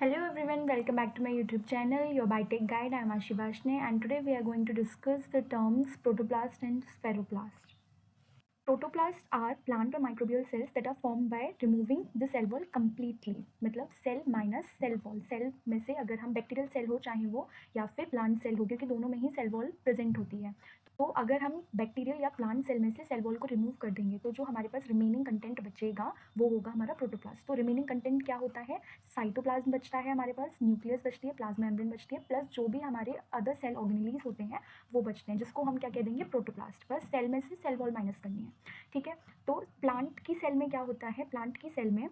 Hello everyone, welcome back to my YouTube channel, your Biotech Guide. I am Ashi Vashne and today we are going to discuss the terms protoplast and spheroplast. Protoplasts are plant or microbial cells that are formed by removing the cell wall completely. मतलब cell minus cell wall. Cell में से अगर हम bacterial cell हो चाहे वो या फिर प्लांट सेल हो, क्योंकि दोनों में ही सेल वॉल प्रेजेंट होती है, तो अगर हम बैक्टीरियल या प्लांट सेल में से सेल वॉल को रिमूव कर देंगे तो जो हमारे पास रिमेनिंग कंटेंट बचेगा वो होगा हमारा प्रोटोप्लास्ट. तो रिमेनिंग कंटेंट क्या होता है? साइटोप्लाज्म बचता है हमारे पास, न्यूक्लियस बचती है, प्लाज्मा मेम्ब्रेन बचती है, प्लस जो भी हमारे अदर सेल ऑर्गेनेलीज होते हैं वो बचते हैं, जिसको हम क्या कह देंगे? प्रोटोप्लास्ट. बस सेल में से सेल वॉल माइनस करनी है. ठीक है. तो प्लांट की सेल में क्या होता है? प्लांट की सेल में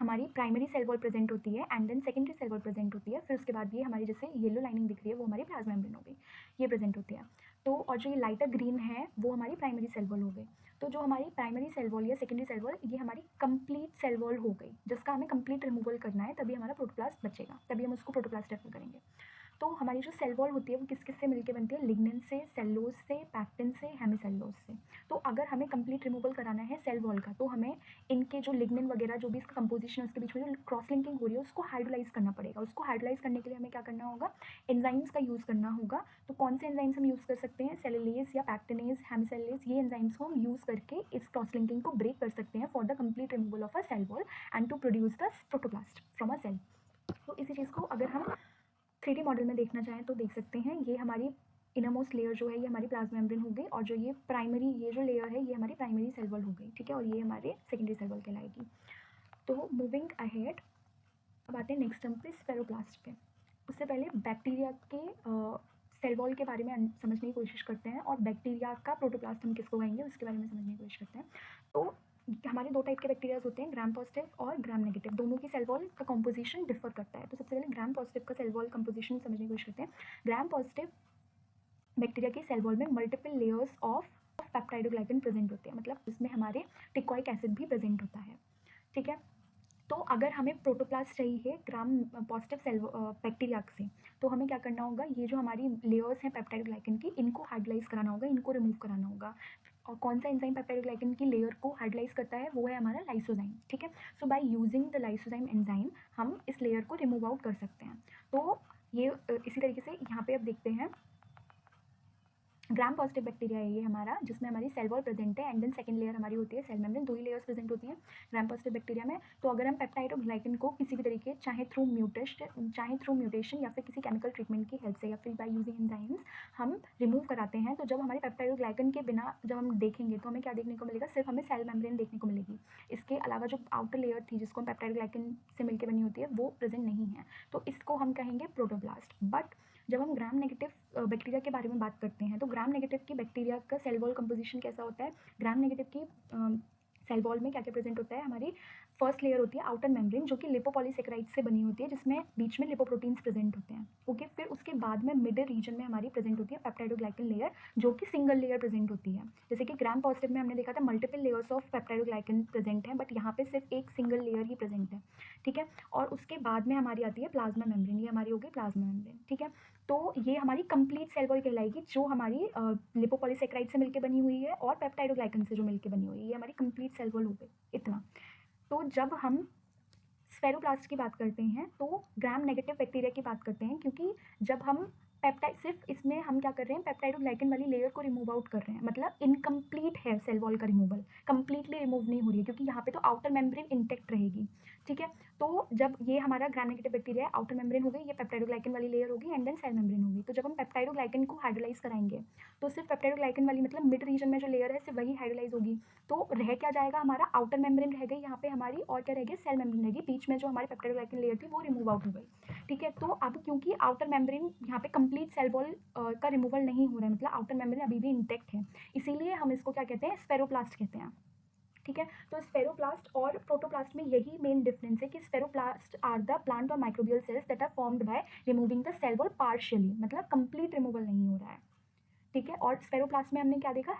हमारी प्राइमरी सेल वॉल प्रेजेंट होती है and then secondary cell wall present होती है. फिर उसके बाद ये हमारी जैसे येलो लाइनिंग दिख रही है वो हमारी प्लाज्मा मेम्ब्रेन हो गई, ये प्रेजेंट होती है. तो और जो ये लाइटर ग्रीन है वो हमारी प्राइमरी सेल वॉल हो गई. तो जो हमारी प्राइमरी सेल वॉल या सेकेंडरी सेल वॉल ये हमारी कंप्लीट सेल वॉल हो गई, जिसका हमें कंप्लीट रिमूवल करना है, तभी हमारा प्रोटोप्लास्ट बचेगा, तभी हम उसको प्रोटोप्लास्ट रेफर करेंगे. तो हमारी जो सेल वॉल होती है वो किस किस से मिलकर बनती है? लिग्निन से, सेल्लोज से, पैक्टिन से, हेमिसेल्लोज से. तो अगर हमें कंप्लीट रिमूवल कराना है सेल वॉल का तो हमें इनके जो लिग्निन वगैरह जो भी इसका कंपोजिशन है उसके बीच में जो क्रॉस लिंकिंग हो रही है उसको हाइड्रोलाइज करना पड़ेगा. उसको हाइड्रोलाइज करने के लिए हमें क्या करना होगा? एंजाइम्स का यूज़ करना होगा. तो कौन से एंजाइम्स हम यूज़ कर सकते हैं? सेलुलेज या पैक्टिनेज, हेमिसेल्लेज, ये एंजाइम्स को हम यूज़ करके इस क्रॉस लिंकिंग को ब्रेक कर सकते हैं for the complete removal of a cell wall and to produce the protoplast from a cell. तो इसी चीज़ को अगर हम 3D मॉडल में देखना चाहें तो देख सकते हैं. ये हमारी इनरमोस्ट लेयर जो है ये हमारी प्लाज्मा मेम्ब्रेन हो गई, और जो ये प्राइमरी ये जो लेयर है ये हमारी प्राइमरी सेल वॉल हो गई. ठीक है. और ये हमारे सेकेंडरी सेल वॉल कहलाएगी. तो मूविंग अहेड, अब आते हैं नेक्स्ट टर्म पे, स्फेरोप्लास्ट पे. उससे पहले बैक्टीरिया के सेल वॉल के बारे में समझने की कोशिश करते हैं, और बैक्टीरिया का प्रोटोप्लास्ट हम किसको कहेंगे उसके बारे में समझने की कोशिश करते हैं. तो हमारे दो टाइप के बैक्टीरियाज होते हैं, ग्राम पॉजिटिव और ग्राम नेगेटिव. दोनों की सेल वॉल का कंपोजिशन डिफर करता है. तो सबसे पहले ग्राम पॉजिटिव का सेल वॉल कंपोजिशन समझने की कोशिश करते हैं. ग्राम पॉजिटिव बैक्टीरिया की सेल वॉल में multiple layers of peptidoglycan present होते हैं, मतलब इसमें हमारे टिकॉइक एसिड भी प्रेजेंट होता है. ठीक है. तो अगर हमें प्रोटोप्लास्ट चाहिए ग्राम पॉजिटिव सेल बैक्टीरिया से, तो हमें क्या करना होगा? ये जो हमारी लेयर्स हैं पेप्टाइडोग्लाइकन की, इनको हाइड्रोलाइज कराना होगा, इनको रिमूव कराना होगा. और कौन सा एंजाइम पेप्टाइडोग्लाइकन की लेयर को हाइड्रोलाइज करता है? वो है हमारा लाइसोजाइम. ठीक है. So by using the lysozyme enzyme हम इस लेयर को रिमूव आउट कर सकते हैं. तो ये इसी तरीके से यहाँ पे अब देखते हैं. ग्राम पॉजिटिव बैक्टीरिया है ये हमारा, जिसमें हमारी सेल वॉल प्रेजेंट है एंड देन सेकंड लेयर हमारी होती है सेल मेम्ब्रेन. दो ही लेयर्स प्रेजेंट होती हैं ग्राम पॉजिटिव बैक्टीरिया में. तो अगर हम पेप्टाइडोग्लाइकन को किसी भी तरीके चाहे थ्रू म्यूटेशन या फिर किसी केमिकल ट्रीटमेंट की हेल्प से या फिर बाय यूजिंग एंजाइम्स हम रिमूव कराते हैं, तो जब हमारे पेप्टाइडोग्लाइकन के बिना जब हम देखेंगे तो हमें क्या देखने को मिलेगा? सिर्फ हमें सेल मेम्ब्रेन देखने को मिलेगी. इसके अलावा जो आउटर लेयर थी जिसको हम पेप्टाइडोग्लाइकन से मिलकर बनी होती है वो प्रेजेंट नहीं है. तो इसको हम कहेंगे प्रोटोप्लास्ट. बट जब हम ग्राम नेगेटिव बैक्टीरिया के बारे में बात करते हैं तो ग्राम नेगेटिव की बैक्टीरिया का सेल वॉल कंपोजिशन कैसा होता है? ग्राम नेगेटिव की सेल वॉल में क्या क्या प्रेजेंट होता है? हमारी फर्स्ट लेयर होती है आउटर मेम्ब्रेन, जो कि लिपोपॉलीसेकेराइड से बनी होती है, जिसमें बीच में लिपोप्रोटीन्स प्रेजेंट होते हैं. ओके. फिर उसके बाद में मिडिल रीजन में हमारी प्रेजेंट होती है पेप्टाइडोग्लाइकन लेयर, जो कि सिंगल लेयर प्रेजेंट होती है. जैसे कि ग्राम पॉजिटिव में हमने देखा था multiple layers of peptidoglycan present है, बट यहाँ पे सिर्फ एक सिंगल लेयर ही प्रेजेंट है. ठीक है. और उसके बाद में हमारी आती है प्लाज्मा मेम्ब्रेन. ये हमारी होगी प्लाज्मा मेम्ब्रेन. ठीक है. तो ये हमारी कंप्लीट सेल वॉल कहलाएगी, जो हमारी लिपोपॉलीसेकेराइड से मिलकर बनी हुई है और पेप्टाइडोग्लाइकन से जो मिलकर बनी हुई है. ये हमारी कंप्लीट सेल वॉल हो गई. इतना. तो जब हम स्फेरोप्लास्ट की बात करते हैं तो ग्राम नेगेटिव बैक्टीरिया की बात करते हैं, क्योंकि जब हम पेप्टाइड सिर्फ इसमें हम क्या कर रहे हैं? पेप्टाइडोग्लाइकन वाली लेयर को रिमूव आउट कर रहे हैं, मतलब इनकम्प्लीट है सेल वॉल का रिमूवल, कंप्लीटली रिमूव नहीं हो रही है, क्योंकि यहाँ पे तो आउटर मेम्ब्रेन इंटेक्ट रहेगी. ठीक है. तो जब ये हमारा ग्राम नेगेटिव बैक्टीरिया है, आउटर मेम्ब्रेन हो गई, ये पेप्टाइडोग्लाइकन वाली लेयर होगी एंड देन सेल मेम्ब्रेन होगी. तो जब हम पेप्टाइडोग्लाइकन को हाइड्रोलाइज कराएंगे तो सिर्फ पेप्टाइडोग्लाइकन वाली मतलब मिड रीजन में जो लेयर है सिर्फ वही हाइड्रोलाइज होगी. तो रह क्या जाएगा? हमारा आउटर मेम्ब्रेन रह गई यहाँ पे हमारी, और क्या रह गई? सेल मेम्ब्रेन रहेगी. बीच में जो हमारी पेप्टाइडोग्लाइकन लेयर थी वो रिमूव आउट हो गई. ठीक है. तो अब क्योंकि आउटर मेम्ब्रेन यहाँ पे कंप्लीट सेल वॉल का रिमूवल नहीं हो रहा है, मतलब आउटर मेम्ब्रेन अभी भी इंटेक्ट है, इसीलिए हम इसको क्या कहते हैं? स्फेरोप्लास्ट कहते हैं. ठीक है. तो स्फेरोप्लास्ट और प्रोटोप्लास्ट में यही मेन डिफरेंस है कि स्फेरोप्लास्ट आर द प्लांट और microbial cells that are formed by removing the cell wall partially, मतलब कंप्लीट रिमूवल नहीं हो रहा है. ठीक है. और स्फेरोप्लास्ट में हमने क्या देखा?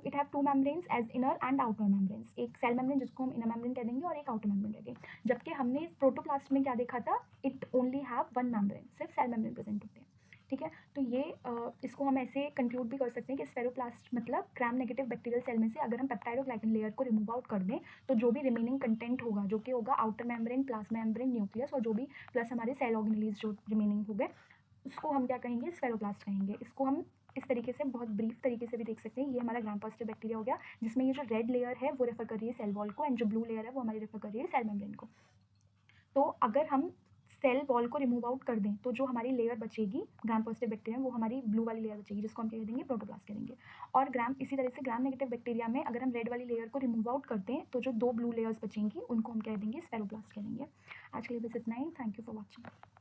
It have two membranes as inner and outer membranes. एक सेल मेम्ब्रेन जिसको हम इनर मेम्ब्रेन कह देंगे और एक आउटर मेम्ब्रेन रहेगी. जबकि हमने प्रोटोप्लास्ट में क्या देखा था? It only have one membrane, सिर्फ सेल मेम्ब्रेन प्रेजेंट होते हैं. ठीक है। तो ये इसको हम ऐसे कंक्लूड भी कर सकते हैं कि स्फेरोप्लास्ट मतलब ग्राम नेगेटिव बैक्टीरियल सेल में से अगर हम पेप्टाइडोग्लाइकन लेयर को रिमूव आउट कर दें तो जो भी रिमेनिंग कंटेंट होगा, जो कि होगा outer membrane, plasma membrane, nucleus और जो भी प्लस हमारे सेल ऑर्गेनेलीज जो रिमेनिंग हो गए, उसको हम क्या कहेंगे, स्फेरोप्लास्ट कहेंगे। इसको हम इस तरीके से बहुत ब्रीफ तरीके से भी देख सकते हैं। ये हमारा ग्राम पॉजिटिव बैक्टीरिया हो गया, जिसमें ये जो रेड लेयर है वो रेफर कर रही है सेल वॉल को, एंड जो ब्लू लेयर है वो हमारी रेफर कर रही है सेल मेम्ब्रेन को। तो अगर हम सेल वॉल को रिमूव आउट कर दें तो जो हमारी लेयर बचेगी ग्राम पॉजिटिव बैक्टीरिया, वो हमारी ब्लू वाली लेयर बचेगी, जिसको हम क्या कह देंगे, प्रोटोप्लास्ट कहेंगे। और ग्राम इसी तरह से ग्राम नेगेटिव बैक्टीरिया में अगर हम रेड वाली लेयर को रिमूव आउट करते हैं तो जो 2 ब्लू लेयर्स बचेंगी उनको हम कह देंगे स्फेरोप्लास्ट कहेंगे। आज के लिए बस इतना ही। Thank you for watching.